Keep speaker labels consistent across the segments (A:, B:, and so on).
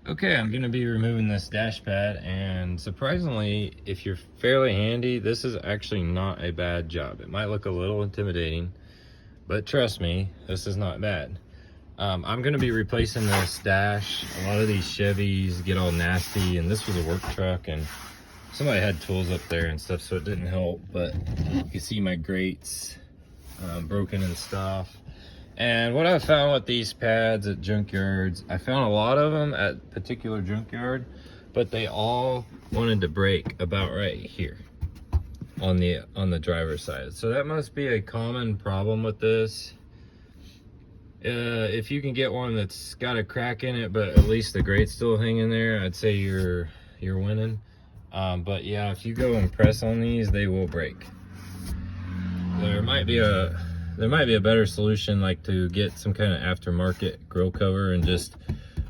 A: Okay, I'm gonna be removing this dash pad, and surprisingly, if you're fairly handy, this is actually not a bad job. It might look a little intimidating, but trust me, this is not bad. I'm gonna be replacing this dash. A lot of these Chevys get all nasty, and this was a work truck, and somebody had tools up there and stuff, so it didn't help, but you can see my grates broken and stuff. And what I found with these pads at junkyards, I found a lot of them at a particular junkyard, but they all wanted to break about right here on the driver's side. So that must be a common problem with this. If you can get one that's got a crack in it, but at least the grate's still hanging there, I'd say you're winning. But yeah, if you go and press on these, they will break. There might be a better solution, like to get some kind of aftermarket grill cover and just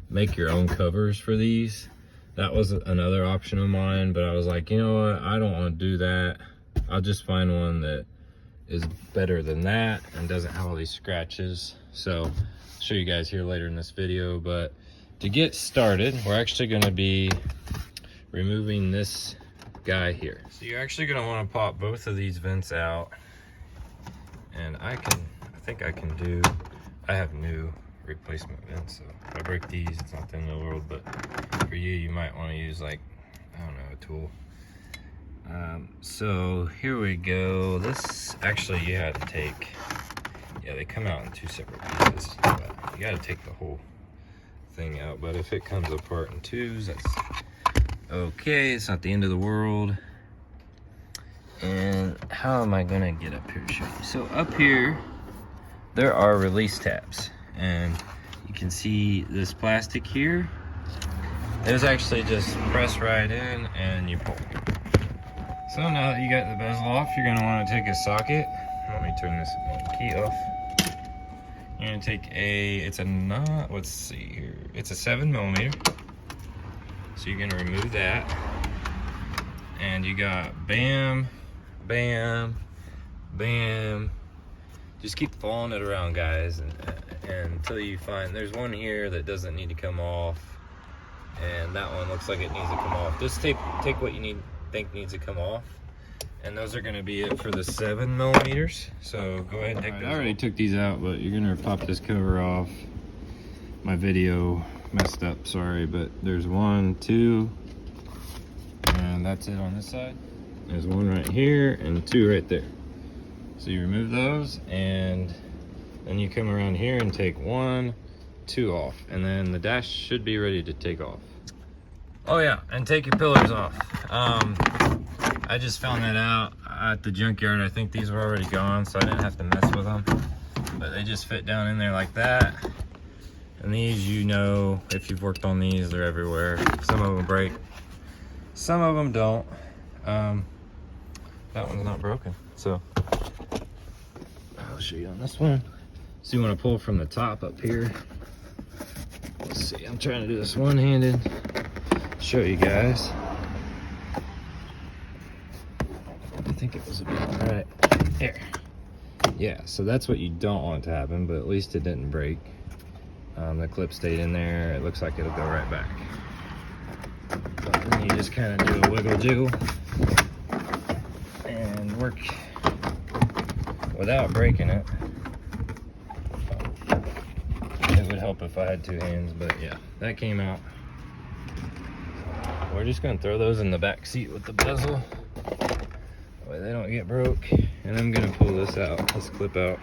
A: make your own covers for these. That was another option of mine, but I was like, you know what, I don't want to do that. I'll just find one that is better than that and doesn't have all these scratches. So I'll show you guys here later in this video, but to get started, we're actually going to be removing this guy here. So you're actually going to want to pop both of these vents out. And I think I can do, I have new replacement vents, so if I break these, it's not the end of the world, but for you might want to use, like, I don't know, a tool. So here we go. This, actually, you had to take, yeah, they come out in two separate pieces, but you got to take the whole thing out. But if it comes apart in twos, that's okay. It's not the end of the world. And how am I gonna get up here to show you? So up here, there are release tabs, and you can see this plastic here. There's actually just press right in and you pull. So now that you got the bezel off, you're gonna want to take a socket. Let me turn this key off. You're gonna take it's let's see here. It's a 7mm. So you're gonna remove that, and you got bam, bam, bam. Just keep following it around, guys, and until you find, there's one here that doesn't need to come off, and that one looks like it needs to come off. Just take what you think needs to come off, and those are going to be it for the 7mm. So go ahead and take those. I already took these out, but you're going to pop this cover off. My video messed up, sorry, but there's 1, 2, and that's it on this side. There's 1 right here and 2 right there. So you remove those, and then you come around here and take 1, 2 off, and then the dash should be ready to take off. Oh yeah, and take your pillars off. I just found that out at the junkyard. I think these were already gone, so I didn't have to mess with them, but they just fit down in there like that. And these, you know, if you've worked on these, they're everywhere. Some of them break, some of them don't. That one's not broken, so I'll show you on this one. So you want to pull from the top up here. Let's see, I'm trying to do this one-handed. Show you guys. I think it was about right there. Yeah, so that's what you don't want to happen, but at least it didn't break. The clip stayed in there. It looks like it'll go right back. But then you just kind of do a wiggle jiggle and work without breaking it. It would help if I had 2 hands, but yeah, that came out. We're just gonna throw those in the back seat with the bezel. That way they don't get broke. And I'm gonna pull this out, this clip out.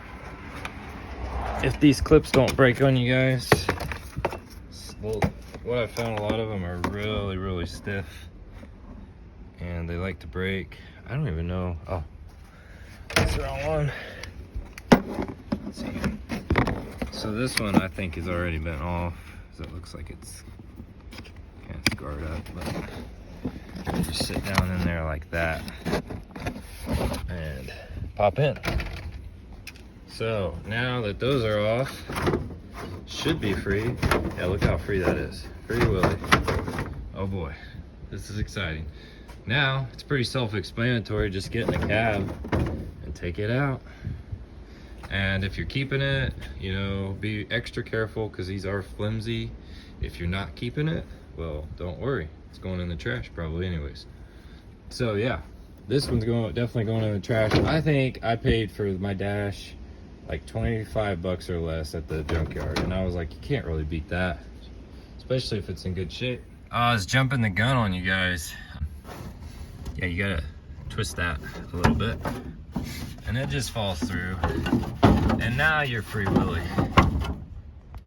A: If these clips don't break on you guys, well, what I found, a lot of them are really, really stiff, and they like to break. I don't even know. Oh, that's the wrong one. Let's see. So this one I think has already been off, because it looks like it's kind of scarred up, but just sit down in there like that and pop in. So now that those are off, should be free. Yeah, look how free that is. Free Willy. Oh boy, this is exciting. Now it's pretty self-explanatory. Just get in the cab and take it out. And if you're keeping it, you know, be extra careful, because these are flimsy. If you're not keeping it, Well, don't worry, it's going in the trash probably anyways. So yeah, this one's definitely going in the trash. I think I paid for my dash like 25 bucks or less at the junkyard, and I was like, you can't really beat that, especially if it's in good shape. I was jumping the gun on you guys. Yeah, you gotta twist that a little bit, and it just falls through, and now you're free willy.